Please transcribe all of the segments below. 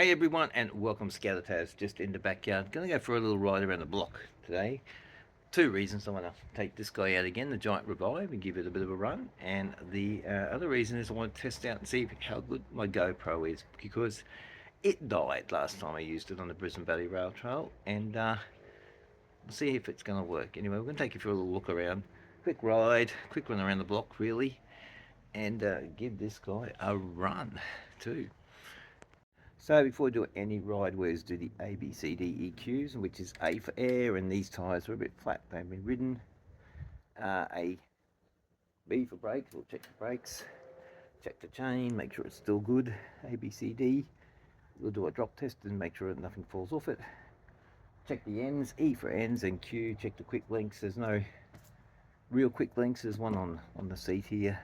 Hey everyone, and welcome Scouter Taz, just in the backyard. Gonna go for a little ride around the block today. Two reasons: I want to take this guy out again, the Giant Revive, and give it a bit of a run. And the other reason is I want to test out and see how good my GoPro is, because it died last time I used it on the Brisbane Valley Rail Trail, and we'll see if it's going to work. Anyway, we're going to take you for a little look around. Quick ride, quick run around the block really, and give this guy a run too. So before we do any ride, we always do the A, B, C, D, EQs, which is A for air, and these tyres are a bit flat, they've been ridden. A, B for brakes, we'll check the brakes, check the chain, make sure it's still good. A, B, C, D, we'll do a drop test and make sure that nothing falls off it. Check the ends, E for ends, and Q, check the quick links. There's no real quick links, there's one on the seat here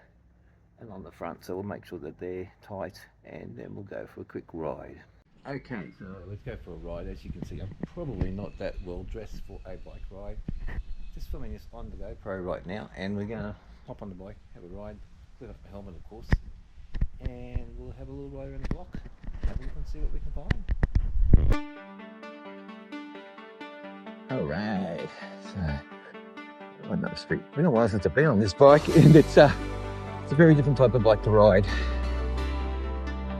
and on the front, so we'll make sure that they're tight, and then we'll go for a quick ride. Okay, so let's go for a ride. As you can see, I'm probably not that well dressed for a bike ride. Just filming this on the GoPro right now, and we're gonna hop on the bike, have a ride, put off my helmet of course, and we'll have a little ride around the block, have a look and see what we can find. Alright, so another street. It's been a while since I've been on this bike, and it's a very different type of bike to ride.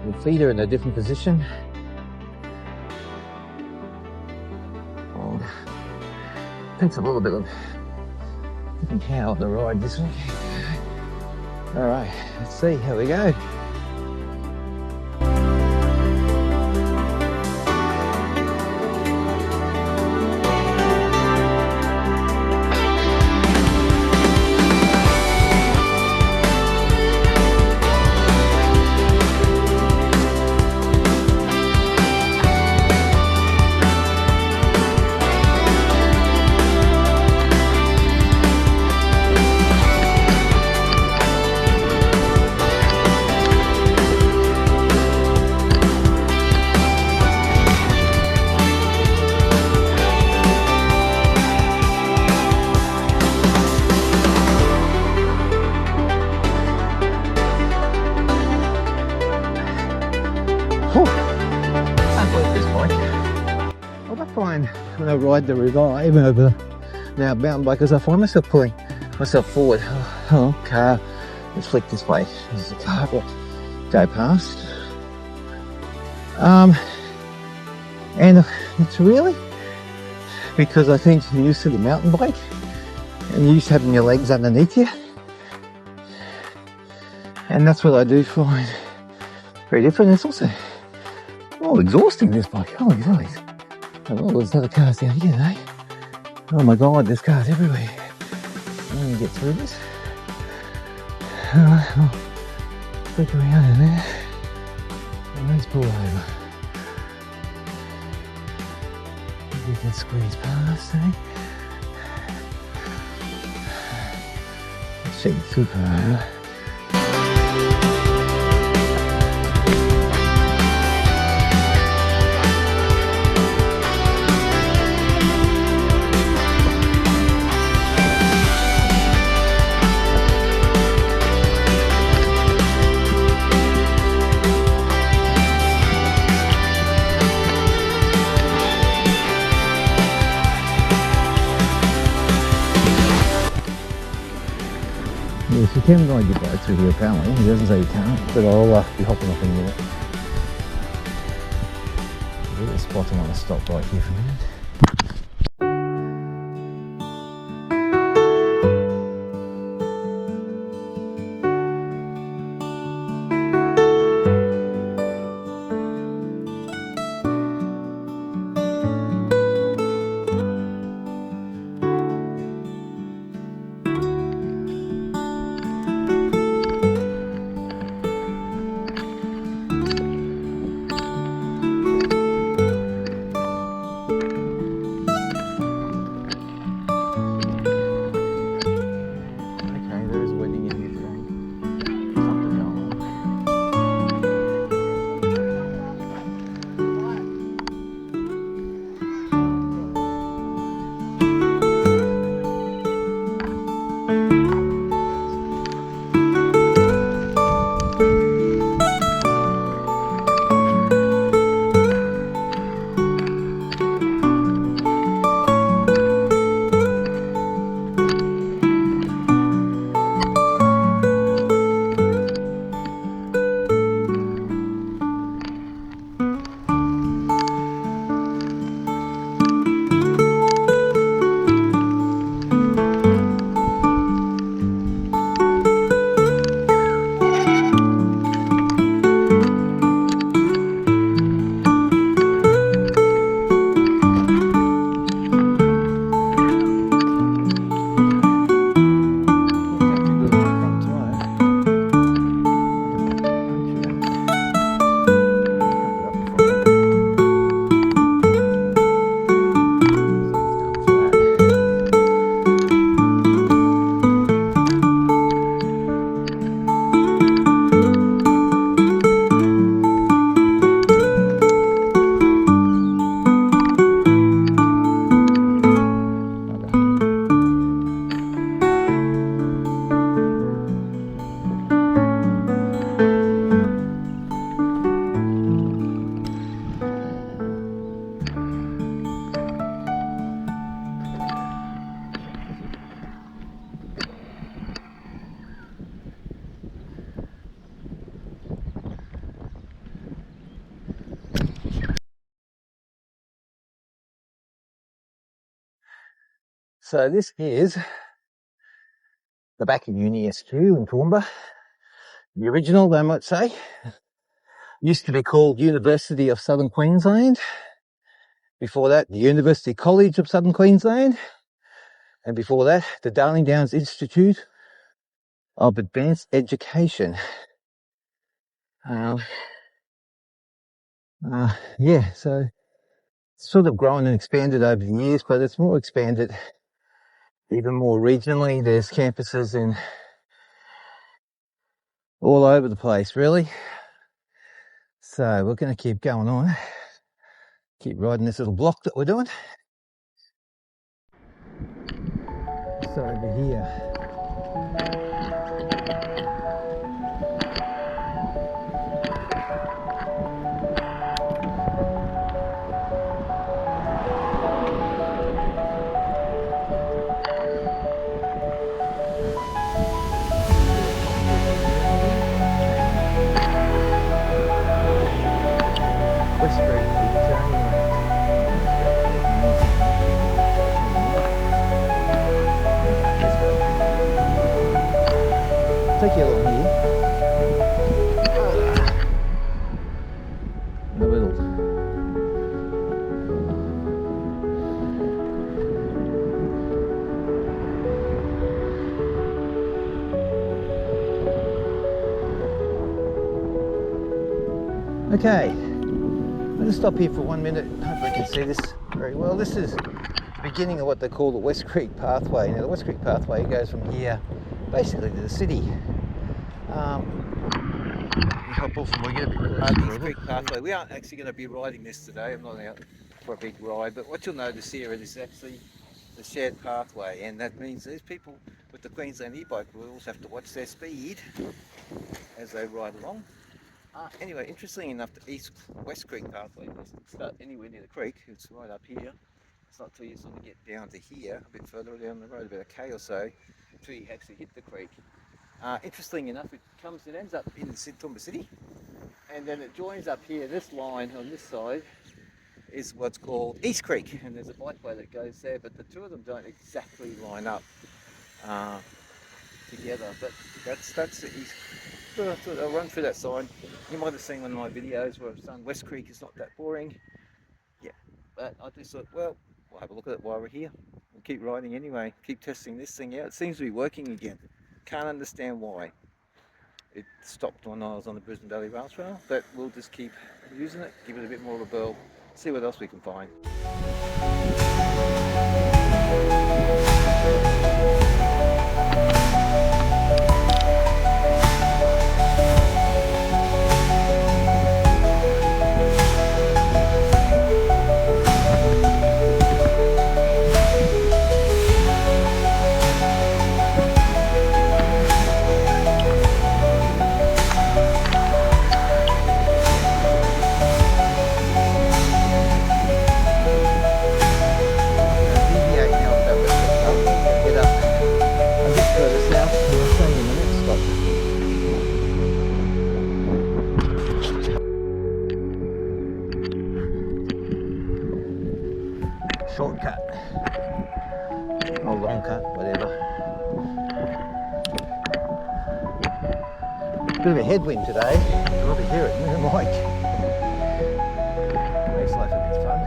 The feet are in a different position. And it takes a little bit of different power to ride this one. Alright, let's see how we go. When I ride the Revive over now mountain bikers, I find myself pulling myself forward. Oh, car, let's flick this way. There's a car will go past. And it's really because I think you're used to the mountain bike and you're used to having your legs underneath you. And that's what I do find very different. It's also exhausting, this bike. Holy moly. Oh, there's other cars down here, eh? Oh my god, there's cars everywhere. I'm gonna get through this. Alright, I'll flick around in there. And let's pull over. We can squeeze past, eh? Let's check the super over. Yes, you can ride your bike through here apparently. He doesn't say you can't, but I'll be hopping off in a minute. A little spot I want to stop right here for a minute. So this is the back of Uni SQ in Toowoomba. The original, they might say. Used to be called University of Southern Queensland. Before that, the University College of Southern Queensland. And before that, the Darling Downs Institute of Advanced Education. Yeah, so it's sort of grown and expanded over the years, but it's more expanded even more regionally. There's campuses in all over the place, really. So we're going to keep going on, keep riding this little block that we're doing. So over here, take you along here. In the middle. Okay, I'll just stop here for 1 minute. Hopefully you can see this very well. This is the beginning of what they call the West Creek Pathway. Now the West Creek Pathway goes from here basically to the city. East Creek Pathway. We aren't actually going to be riding this today. I'm not out for a big ride, but what you'll notice here is actually the shared pathway, and that means these people with the Queensland e-bike rules have to watch their speed as they ride along. Anyway, interestingly enough, the West Creek Pathway doesn't start anywhere near the creek. It's right up here. It's not till you sort of get down to here, a bit further down the road, about a K or so, until you actually hit the creek. Interestingly enough, it ends up in South Toowoomba City, and then it joins up here. This line on this side is what's called East Creek, and there's a bikeway that goes there, but the two of them don't exactly line up together. But that's the East. I'll run through that sign. You might have seen one of my videos where I've done West Creek is not that boring. Yeah, but I just thought, well, we'll have a look at it while we're here. We'll keep riding anyway. Keep testing this thing out. It seems to be working again. Can't understand why. It stopped when I was on the Brisbane Valley Rail Trail, but we'll just keep using it, give it a bit more of a burl, see what else we can find. Shortcut or long cut, whatever. Bit of a headwind today. You'll probably hear it in the mic. Makes life a bit fun.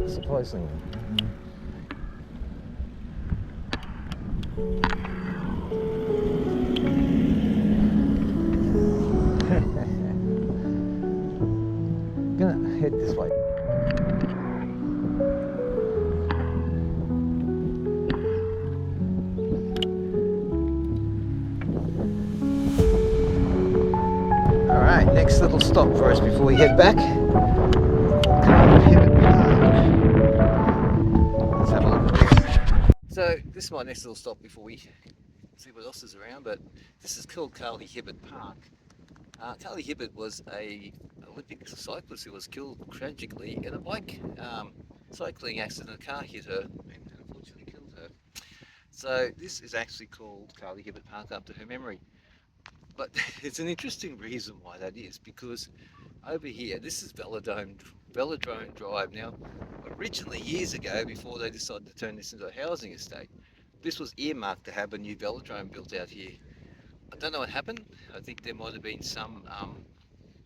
Surprisingly. I'm gonna head this way. Alright, next little stop for us before we head back. So this is my next little stop before we see what else is around, but this is called Carly Hibbert Park. Carly Hibbert was a Olympic cyclist who was killed tragically in a bike cycling accident. A car hit her and unfortunately killed her. So this is actually called Carly Hibbert Park after her memory. But it's an interesting reason why that is, because over here, this is Velodrome Drive. Now, originally years ago, before they decided to turn this into a housing estate, this was earmarked to have a new velodrome built out here. I don't know what happened. I think there might have been some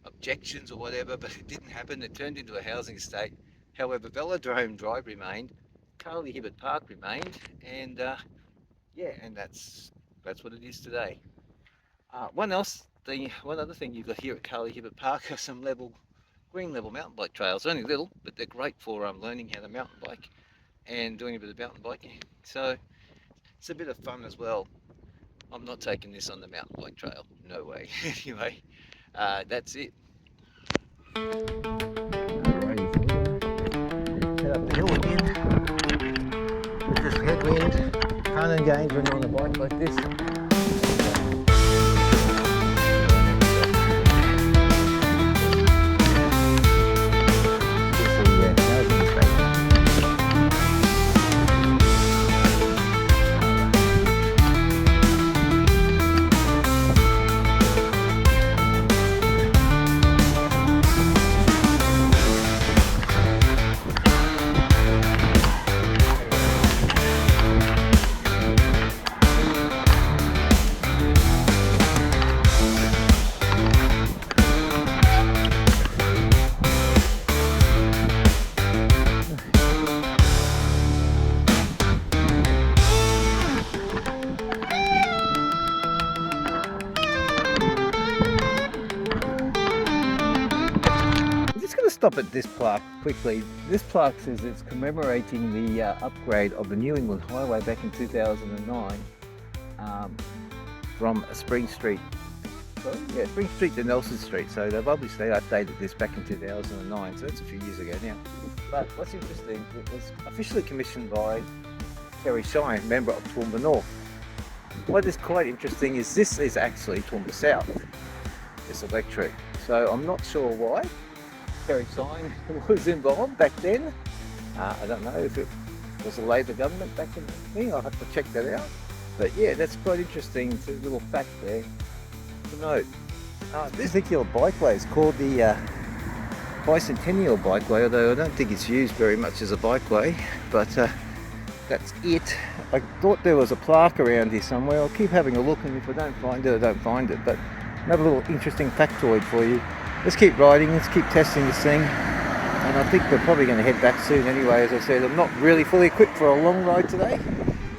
objections or whatever, but it didn't happen. It turned into a housing estate. However, Velodrome Drive remained, Carly Hibbert Park remained, and yeah, and that's what it is today. One other thing you've got here at Carly Hibbert Park are some green level mountain bike trails. Only little, but they're great for learning how to mountain bike and doing a bit of mountain biking. So it's a bit of fun as well. I'm not taking this on the mountain bike trail. No way. Anyway, that's it. Alrighty, head up the hill again with this headwind. Fun and games when you're on a bike like this. Stop at this plaque quickly. This plaque says it's commemorating the upgrade of the New England Highway back in 2009 from Spring Street to Nelson Street. So they've obviously updated this back in 2009, so that's a few years ago now. But what's interesting, it was officially commissioned by Terry Shine, member of Toowoomba North. What is quite interesting is this is actually Toowoomba South, this electric. So I'm not sure why Terry Shine was involved back then. I don't know if it was a Labor government back in the thing. I'll have to check that out. But yeah, that's quite interesting. It's a little fact there to note. This particular bikeway is called the Bicentennial Bikeway, although I don't think it's used very much as a bikeway. But that's it. I thought there was a plaque around here somewhere. I'll keep having a look, and if I don't find it, I don't find it. But another little interesting factoid for you. Let's keep riding, let's keep testing this thing, and I think we're probably going to head back soon anyway. As I said, I'm not really fully equipped for a long ride today,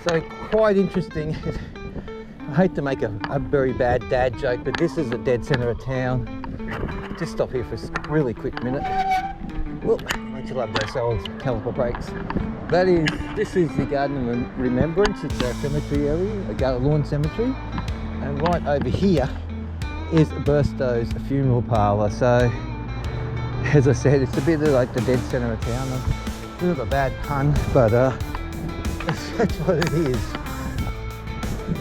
so quite interesting. I hate to make a very bad dad joke, but this is the dead centre of town. Just stop here for a really quick minute. Whoop, don't you love those old caliper brakes? This is the Garden of Remembrance. It's a cemetery area, a lawn cemetery, and right over here is Burstow's funeral parlour. So as I said, it's a bit like the dead centre of town. A bit of a bad pun, but that's what it is.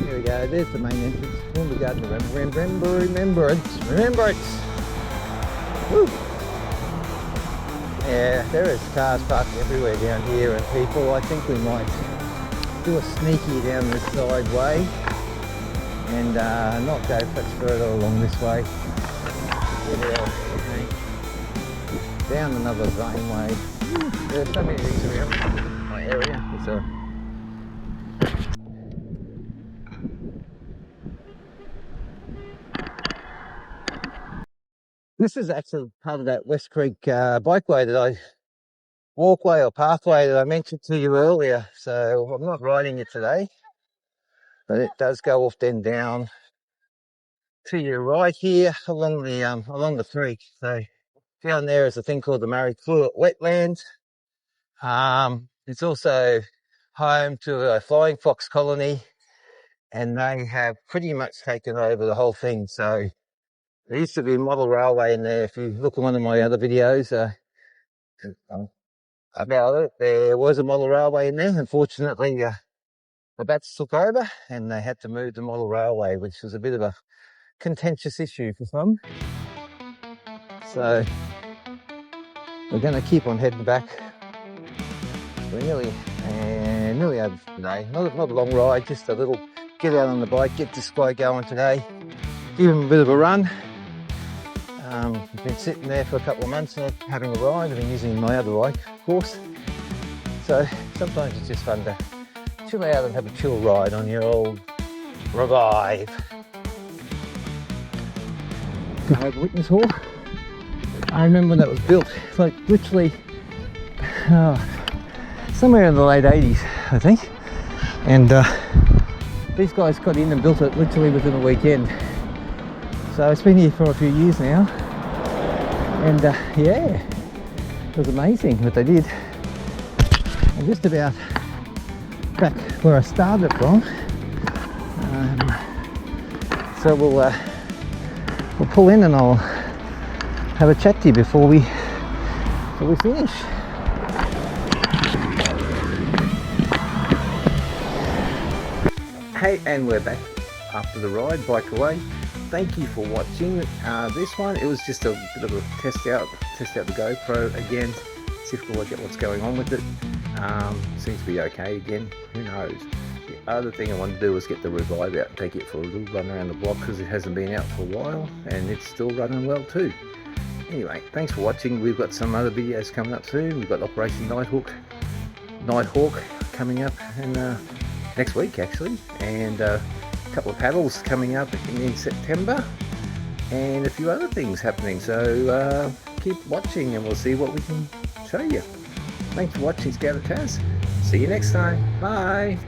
Here we go, there's the main entrance. Toowoomba Garden of Remembrance. Woo. Yeah, there is cars parked everywhere down here, and people, I think we might do a sneaky down this side way and not go much further along this way. Down another laneway. There's so many things around my area. This is actually part of that West Creek bikeway walkway or pathway that I mentioned to you earlier. So I'm not riding it today, but it does go off then down to your right here along the creek. So down there is a thing called the Murray Fluid Wetland. It's also home to a flying fox colony, and they have pretty much taken over the whole thing. So there used to be a model railway in there. If you look at one of my other videos about it, there was a model railway in there. Unfortunately, the Bats took over and they had to move the model railway, which was a bit of a contentious issue for some. So we're going to keep on heading back. We're nearly over today. Not a long ride, just a little get out on the bike, get this guy going today, give him a bit of a run. I've been sitting there for a couple of months now having a ride. I've been using my other bike, of course. So sometimes it's just fun to chill out and have a chill ride on your old Revive. Neighbourhood Witness Hall. I remember when that was built, like literally somewhere in the late 80s, I think. And these guys got in and built it literally within a weekend. So it's been here for a few years now. And yeah, it was amazing what they did. And just about back where I started from. So we'll pull in and I'll have a chat to you before we finish. Hey, and we're back after the ride, bike away. Thank you for watching this one. It was just a bit of a test out the GoPro again, see if we can work out what's going on with it. Seems to be okay again, who knows. The other thing I want to do is get the Revive out and take it for a little run around the block because it hasn't been out for a while and it's still running well too. Anyway, thanks for watching. We've got some other videos coming up soon. We've got Operation Nighthawk coming up and next week actually, and a couple of paddles coming up in September and a few other things happening. So keep watching and we'll see what we can show you. Thanks for watching, Scout Taz. See you next time. Bye.